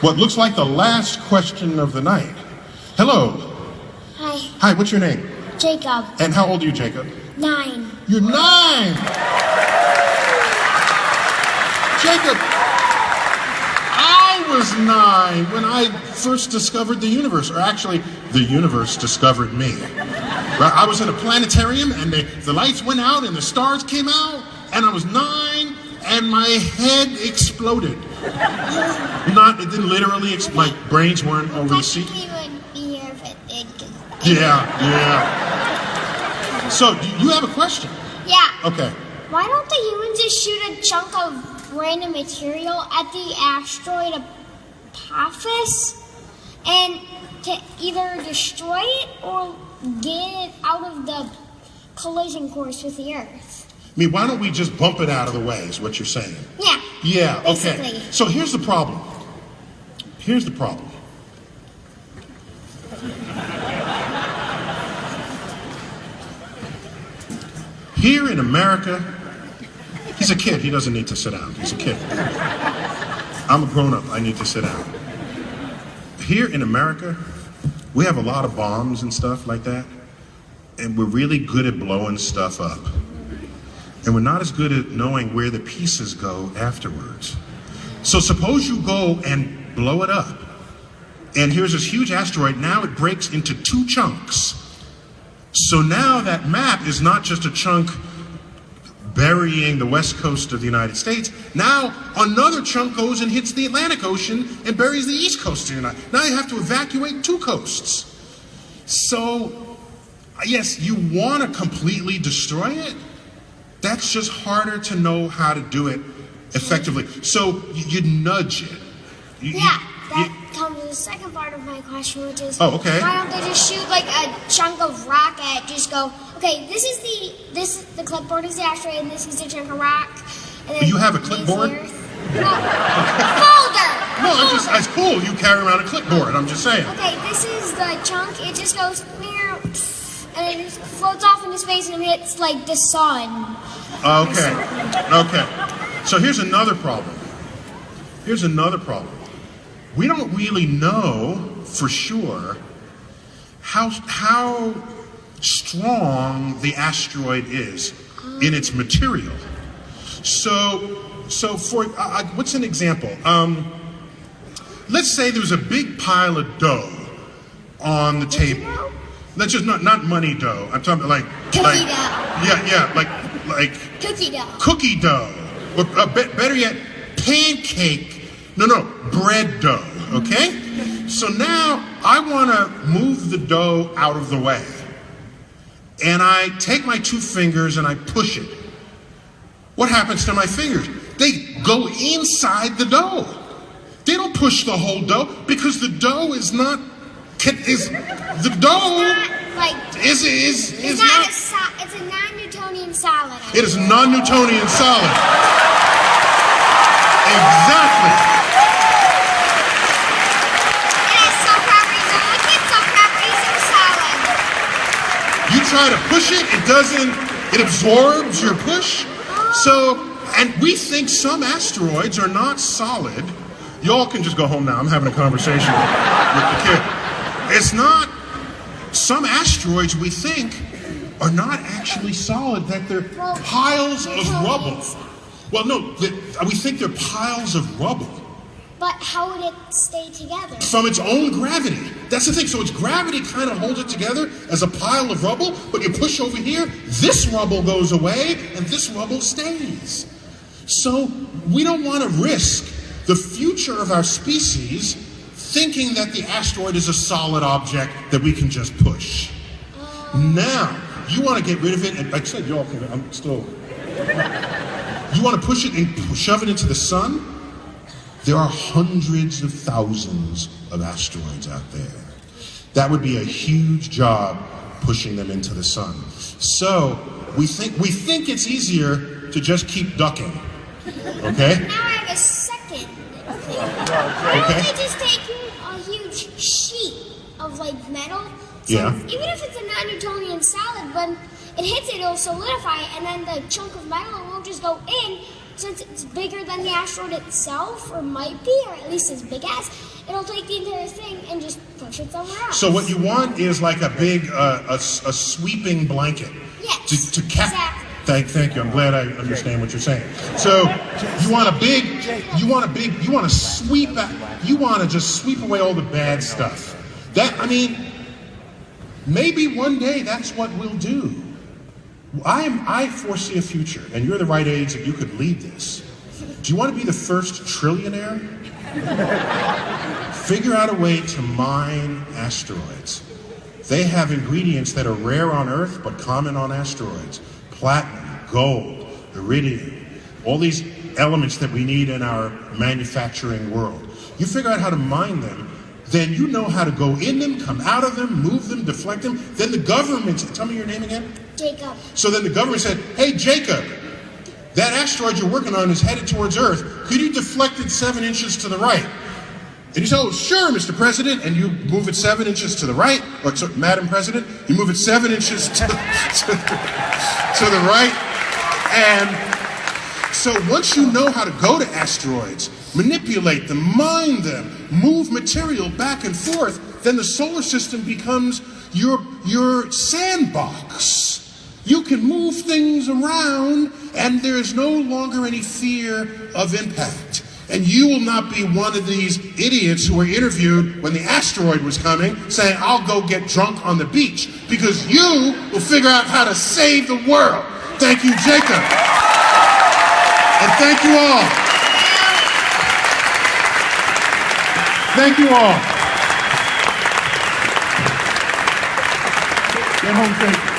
what looks like the last question of the night. Hello. Hi. Hi, what's your name? Jacob. And how old are you, Jacob? 9. You're 9! Jacob, I was 9 when I first discovered the universe, or actually, the universe discovered me. Right? I was in a planetarium, and the lights went out, and the stars came out, and I was 9, and my head exploded. It didn't literally, my brains weren't over the seat. Technically, you wouldn't be here if it did. Yeah. So, do you have a question? Yeah. Okay. Why don't the humans just shoot a chunk of random material at the asteroid Apophis and to either destroy it or get it out of the collision course with the Earth? I mean, why don't we just bump it out of the way, is what you're saying? Yeah. Yeah, okay. Basically. So here's the problem. Here's the problem. Here in America, he's a kid. He doesn't need to sit down. He's a kid. I'm a grown-up. I need to sit down. Here in America, we have a lot of bombs and stuff like that, and we're really good at blowing stuff up. And we're not as good at knowing where the pieces go afterwards. So suppose you go and blow it up, and here's this huge asteroid. Now it breaks into 2 chunks. So now that map is not just a chunk burying the west coast of the United States. Now another chunk goes and hits the Atlantic Ocean and buries the east coast of the United States. Now you have to evacuate 2 coasts. So, yes, you want to completely destroy it. That's just harder to know how to do it effectively. So you nudge it. That comes to the second part of my question, which is, okay. Why don't they just shoot like a chunk of rock at? Just go, okay, this is the clipboard is the asteroid, and this is the chunk of rock. And then you have a clipboard? No, folder. No, it's cool. You carry around a clipboard. I'm just saying. Okay, this is the chunk. It just goes here, and it just floats off into space and hits like the sun. Okay. So here's another problem. We don't really know for sure how strong the asteroid is in its material. So for what's an example? Let's say there's a big pile of dough on the table. Let's just not money dough. I'm talking about cookie dough. Yeah, like cookie dough. Cookie dough, or better yet, pancake. No, bread dough. Okay. So now I want to move the dough out of the way, and I take my 2 fingers and I push it. What happens to my fingers? They go inside the dough. They don't push the whole dough because the dough is not. It's a non-Newtonian solid. It is a non-Newtonian solid. Exactly. It has some properties of liquid, some properties of solid. You try to push it, it doesn't. It absorbs your push. So, and we think some asteroids are not solid. Y'all can just go home now. I'm having a conversation with the kid. It's not. Some asteroids we think are not actually solid, that they're piles of rubble. Well, no, we think they're piles of rubble. But how would it stay together? From its own gravity. That's the thing. So its gravity kind of holds it together as a pile of rubble, but you push over here, this rubble goes away, and this rubble stays. So we don't want to risk the future of our species thinking that the asteroid is a solid object that we can just push. Now, you want to get rid of it, and like I said, y'all can, I'm still... You want to push it and shove it into the sun? There are hundreds of thousands of asteroids out there. That would be a huge job pushing them into the sun. So, we think it's easier to just keep ducking. Okay? Now I have a second thing. Why don't they just take a huge sheet of like metal? So even if it's a non-Newtonian solid, when it hits it, it'll solidify, and then the chunk of metal won't just go in, since it's bigger than the asteroid itself, or might be, or at least as big as, it'll take the entire thing and just push it somewhere else. So what you want is like a big, a sweeping blanket. Yes, To exactly. Thank you. I'm glad I understand what you're saying. So you want to sweep out, you want to just sweep away all the bad stuff. Maybe one day that's what we'll do. I foresee a future, and you're the right age that you could lead this. Do you want to be the first trillionaire? Figure out a way to mine asteroids. They have ingredients that are rare on Earth but common on asteroids. Platinum, gold, iridium, all these elements that we need in our manufacturing world. You figure out how to mine them, then you know how to go in them, come out of them, move them, deflect them. Then the government, tell me your name again? Jacob. So then the government said, hey, Jacob, that asteroid you're working on is headed towards Earth. Could you deflect it 7 inches to the right? And you say, oh, sure, Mr. President. And you move it 7 inches to the right, or Madam President, you move it 7 inches to the right. And so once you know how to go to asteroids, manipulate them, mine them, move material back and forth, then the solar system becomes your sandbox. You can move things around, and there is no longer any fear of impact. And you will not be one of these idiots who were interviewed when the asteroid was coming, saying, I'll go get drunk on the beach, because you will figure out how to save the world. Thank you, Jacob. And thank you all. Thank you all. Get home safe.